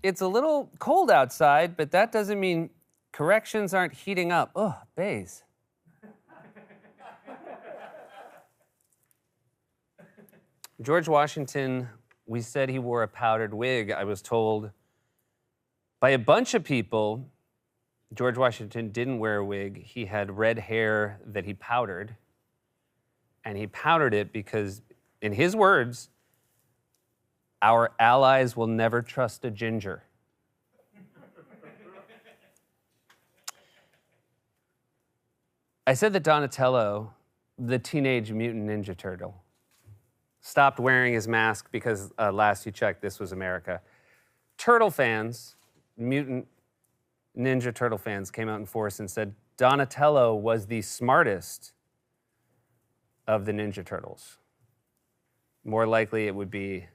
It's a little cold outside, but that doesn't mean corrections aren't heating up. Oh, Bays. George Washington, we said he wore a powdered wig. I was told by a bunch of people, George Washington didn't wear a wig. He had red hair that he powdered. And he powdered it because, in his words, our allies will never trust a ginger. I said that Donatello, the Teenage Mutant Ninja Turtle, stopped wearing his mask because last you checked, this was America. Turtle fans, Mutant Ninja Turtle fans came out in force and said Donatello was the smartest of the Ninja Turtles. More likely it would be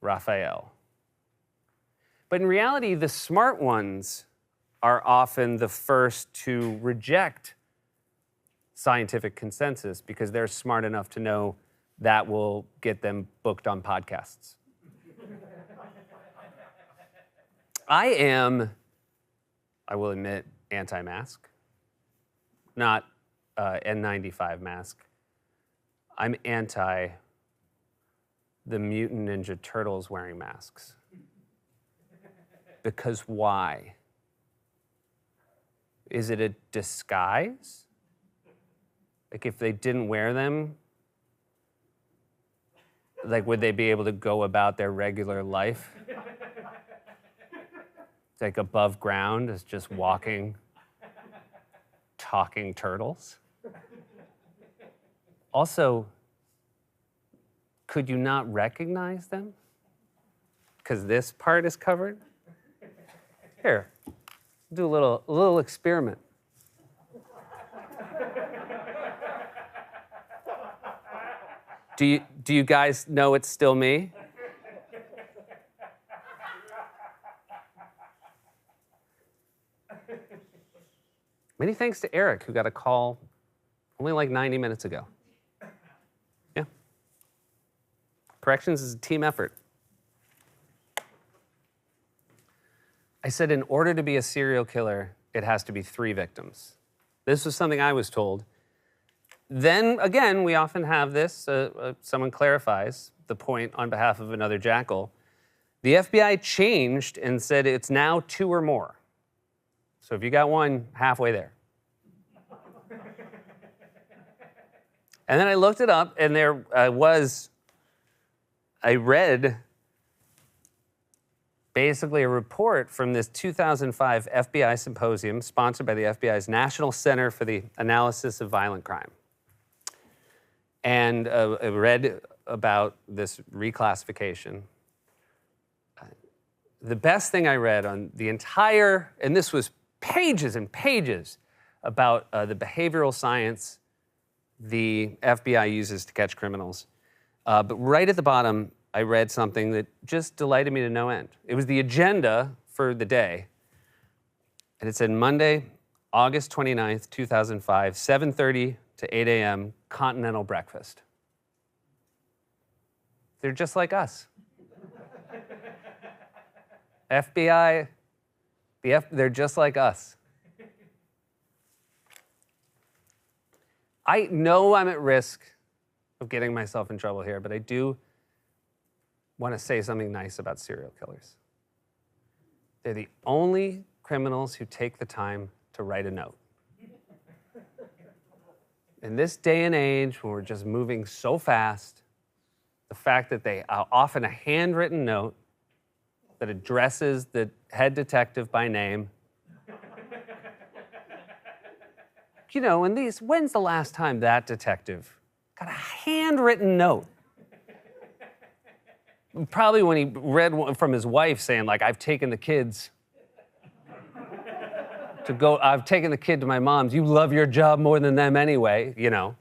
Raphael. But in reality, the smart ones are often the first to reject scientific consensus because they're smart enough to know that will get them booked on podcasts. I am, I will admit, anti-mask, not N95 mask. I'm anti the Mutant Ninja Turtles wearing masks. Because why? Is it a disguise? Like if they didn't wear them, like would they be able to go about their regular life? It's like above ground is just walking, talking turtles. Also, could you not recognize them? Because this part is covered? Here, do a little experiment. Do you guys know it's still me? Many thanks to Eric, who got a call only like 90 minutes ago. Yeah. Corrections is a team effort. I said in order to be a serial killer, it has to be 3 victims. This was something I was told. Then, again, we often have this, someone clarifies the point on behalf of another jackal. The FBI changed and said it's now 2 or more. So if you got one, halfway there. And then I looked it up, and there I read basically a report from this 2005 FBI symposium sponsored by the FBI's National Center for the Analysis of Violent Crime. And I read about this reclassification. The best thing I read on the entire, and this was pages and pages, about the behavioral science the FBI uses to catch criminals. But right at the bottom, I read something that just delighted me to no end. It was the agenda for the day. And it said Monday, August 29th, 2005, 7:30 to 8 a.m., continental breakfast. They're just like us. FBI, they're just like us. I know I'm at risk of getting myself in trouble here, but I do want to say something nice about serial killers. They're the only criminals who take the time to write a note. In this day and age, when we're just moving so fast, the fact that they often a handwritten note that addresses the head detective by name. You know, and when's the last time that detective got a handwritten note? Probably when he read one from his wife saying, like, I've taken the kid to my mom's. You love your job more than them anyway, you know.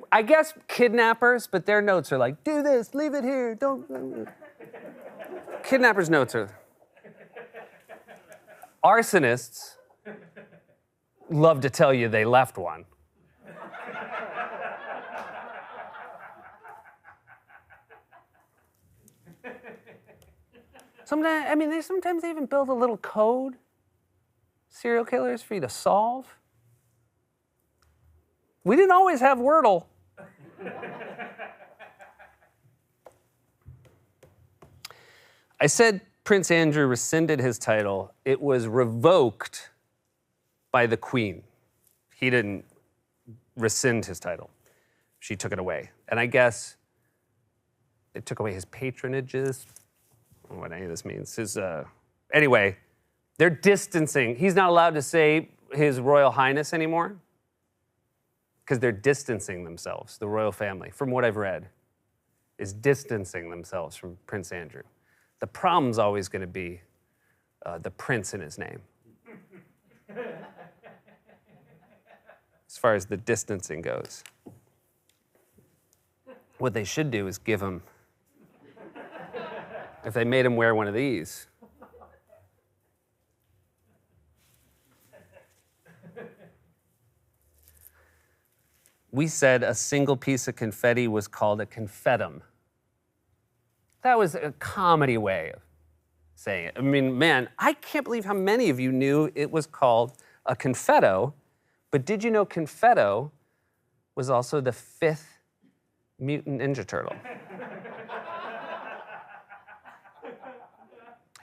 I guess kidnappers, but their notes are like, do this, leave it here, don't. Kidnappers' notes are. Arsonists love to tell you they left one. Sometimes they even build a little code, serial killers, for you to solve. We didn't always have Wordle. I said Prince Andrew rescinded his title. It was revoked by the Queen. He didn't rescind his title. She took it away. And I guess it took away his patronages. I don't know what any of this means. Anyway, they're distancing. He's not allowed to say His Royal Highness anymore because they're distancing themselves, the royal family, from what I've read, is distancing themselves from Prince Andrew. The problem's always going to be the prince in his name. As far as the distancing goes. What they should do is give him, if they made him wear one of these. We said a single piece of confetti was called a confetum. That was a comedy way of saying it. I mean, man, I can't believe how many of you knew it was called a confetto, but did you know confetto was also the 5th mutant Ninja Turtle?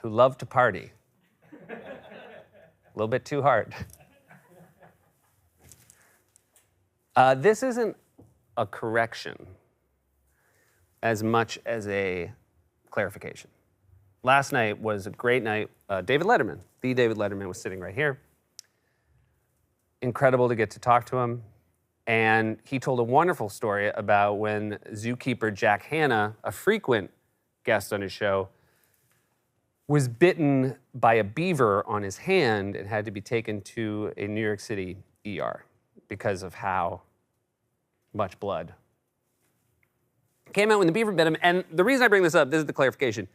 Who loved to party. A little bit too hard. This isn't a correction as much as a clarification. Last night was a great night. David Letterman, the David Letterman, was sitting right here. Incredible to get to talk to him. And he told a wonderful story about when zookeeper Jack Hanna, a frequent guest on his show, was bitten by a beaver on his hand and had to be taken to a New York City ER because of how much blood came out when the beaver bit him. And the reason I bring this up, this is the clarification.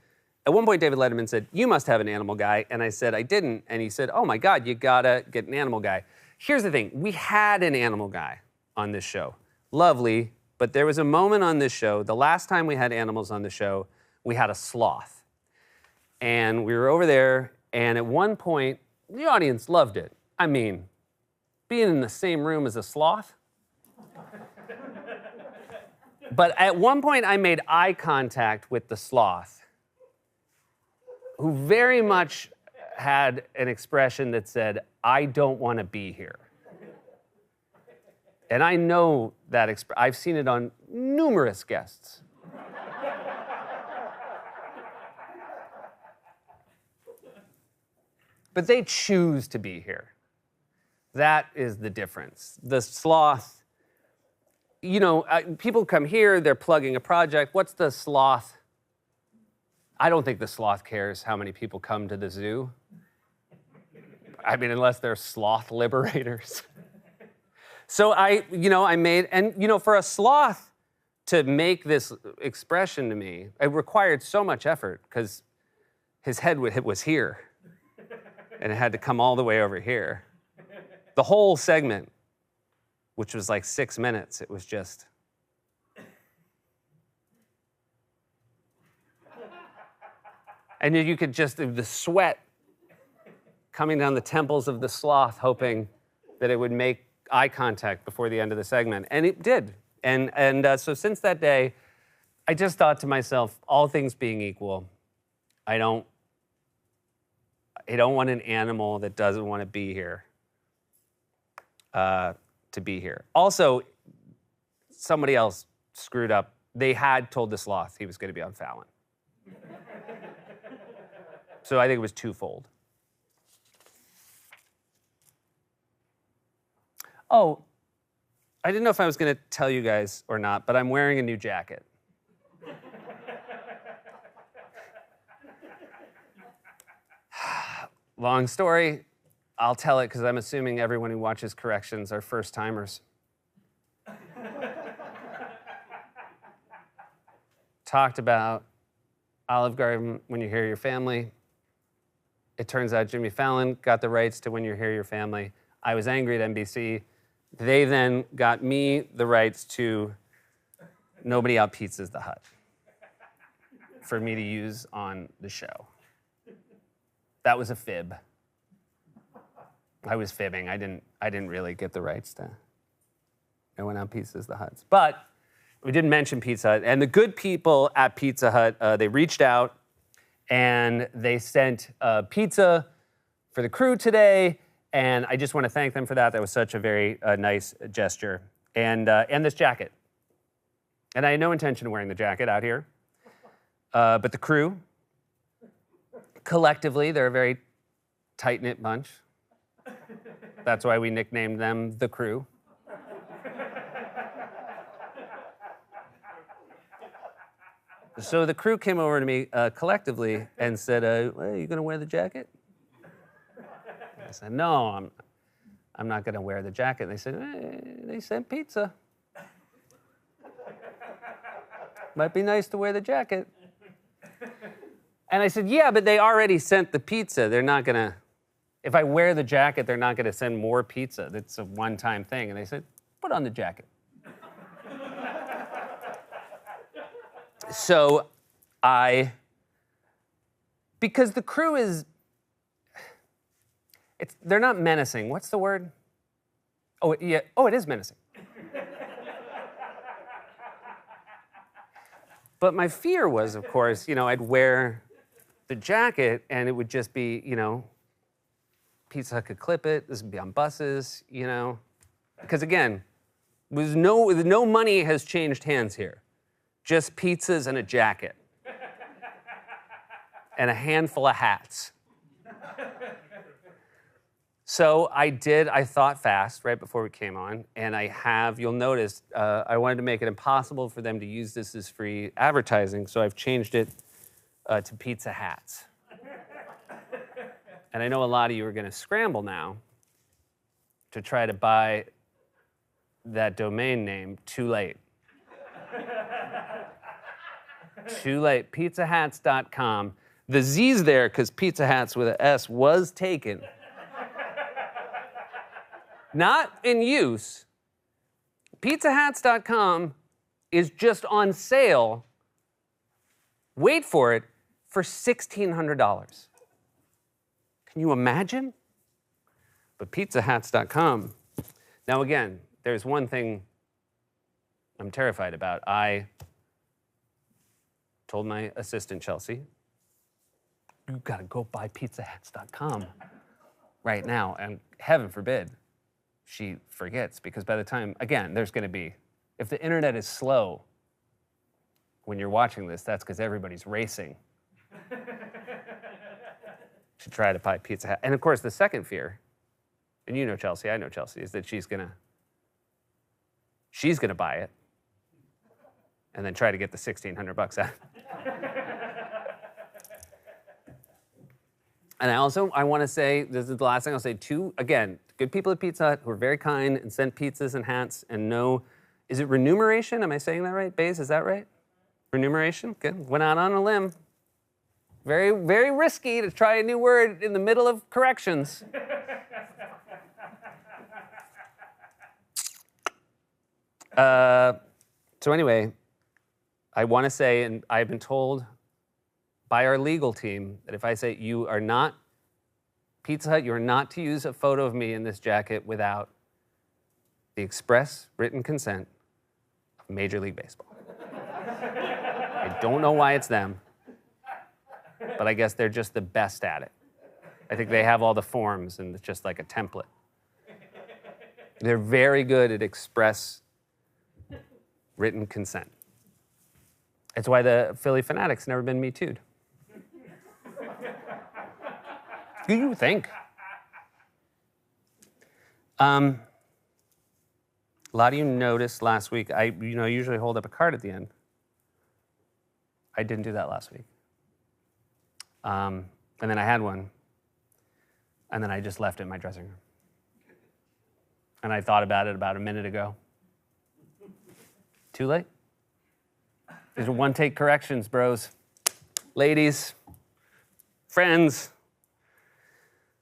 At one point, David Letterman said, "You must have an animal guy." And I said, "I didn't." And he said, "Oh my God, you gotta get an animal guy." Here's the thing. We had an animal guy on this show. Lovely, but there was a moment on this show, the last time we had animals on the show, we had a sloth. And we were over there, and at one point, the audience loved it. I mean, being in the same room as a sloth. But at one point, I made eye contact with the sloth, who very much had an expression that said, "I don't want to be here." And I know that I've seen it on numerous guests. But they choose to be here. That is the difference. The sloth, you know, people come here, they're plugging a project. What's the sloth? I don't think the sloth cares how many people come to the zoo. I mean, unless they're sloth liberators. So I made, and for a sloth to make this expression to me, it required so much effort because his head was here. And it had to come all the way over here. The whole segment, which was like 6 minutes, it was just. And you could just, the sweat coming down the temples of the sloth, hoping that it would make eye contact before the end of the segment. And it did. And so since that day, I just thought to myself, all things being equal, I don't want an animal that doesn't want to be here to be here. Also, somebody else screwed up. They had told the sloth he was going to be on Fallon. So I think it was twofold. Oh, I didn't know if I was going to tell you guys or not, but I'm wearing a new jacket. Long story, I'll tell it because I'm assuming everyone who watches Corrections are first-timers. Talked about Olive Garden, When You Hear Your Family. It turns out Jimmy Fallon got the rights to When You Hear Your Family. I was angry at NBC. They then got me the rights to Nobody Out Pizzas the Hut for me to use on the show. That was a fib. I was fibbing. I didn't really get the rights to. I went on Pizza Hut's. But we didn't mention Pizza Hut. And the good people at Pizza Hut, they reached out and they sent pizza for the crew today. And I just want to thank them for that. That was such a very nice gesture. And this jacket. And I had no intention of wearing the jacket out here. But the crew, collectively, they're a very tight-knit bunch. That's why we nicknamed them the crew. So the crew came over to me collectively and said, well, are you going to wear the jacket? I said, no, I'm not going to wear the jacket. And they said, they sent pizza. Might be nice to wear the jacket. And I said, yeah, but they already sent the pizza. They're not going to, if I wear the jacket, they're not going to send more pizza. That's a one-time thing. And they said, put on the jacket. So because the crew is, they're not menacing. What's the word? Oh, yeah. Oh, it is menacing. But my fear was, of course, I'd wear the jacket and it would just be, Pizza Hut could clip it. This would be on buses, Because again, no money has changed hands here. Just pizzas and a jacket. And a handful of hats. So I thought fast right before we came on, and you'll notice, I wanted to make it impossible for them to use this as free advertising, so I've changed it to Pizza Hats. And I know a lot of you are going to scramble now to try to buy that domain name. Too late. Too late. PizzaHats.com. The Z's there because Pizza Hats with an S was taken. Not in use. PizzaHats.com is just on sale. Wait for it, for $1,600. Can you imagine? But PizzaHats.com. Now again, there's one thing I'm terrified about. I told my assistant, Chelsea, you gotta go buy PizzaHats.com right now. And heaven forbid she forgets, because by the time, again, there's gonna be, if the internet is slow when you're watching this, that's because everybody's racing to try to buy Pizza Hut. And of course, the second fear, and you know Chelsea, I know Chelsea, is that she's gonna buy it and then try to get the $1,600 out. And I want to say, this is the last thing I'll say, again, good people at Pizza Hut who are very kind and sent pizzas and hats and is it remuneration? Am I saying that right? Baze, is that right? Remuneration? Good. Went out on a limb. Very, very risky to try a new word in the middle of corrections. So anyway, I want to say, and I've been told by our legal team that if I say you are not, Pizza Hut, you are not to use a photo of me in this jacket without the express written consent of Major League Baseball. I don't know why it's them, but I guess they're just the best at it. I think they have all the forms and it's just like a template. They're very good at express written consent. It's why the Philly Fanatics never been Me Too'd. Do you think? A lot of you noticed last week, I usually hold up a card at the end. I didn't do that last week. And then I had one, and then I just left it in my dressing room. And I thought about it about a minute ago. Too late? These are one-take corrections, bros. Ladies, friends,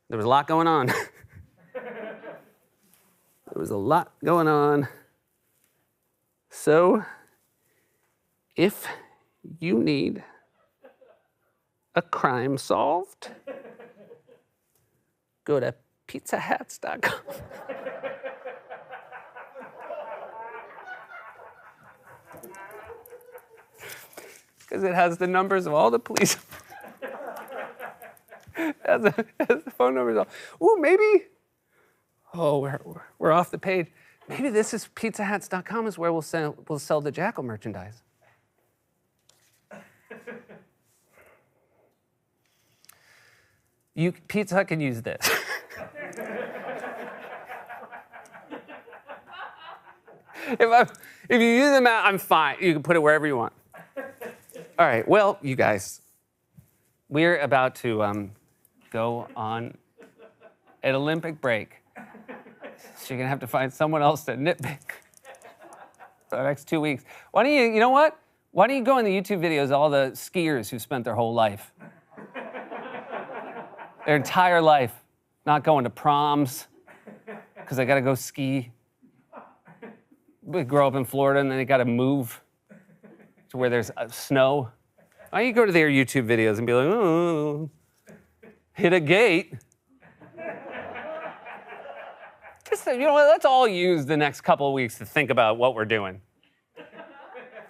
there was a lot going on. There was a lot going on. So, if you need a crime solved, go to pizzahats.com. Because it has the numbers of all the police. It has the phone numbers. Ooh, maybe. Oh, we're off the page. Maybe this is pizzahats.com is where we'll sell the Jackal merchandise. Pizza Hut can use this. If you use them out, I'm fine. You can put it wherever you want. All right, well, you guys, we're about to go on an Olympic break. So you're gonna have to find someone else to nitpick for the next 2 weeks. Why don't you know what? Why don't you go in the YouTube videos of all the skiers who spent their whole life, their entire life, not going to proms because they gotta go ski. They grow up in Florida and then they gotta move to where there's snow. Why don't you go to their YouTube videos and be like, oh, hit a gate. Just, let's all use the next couple of weeks to think about what we're doing.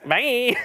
Bye.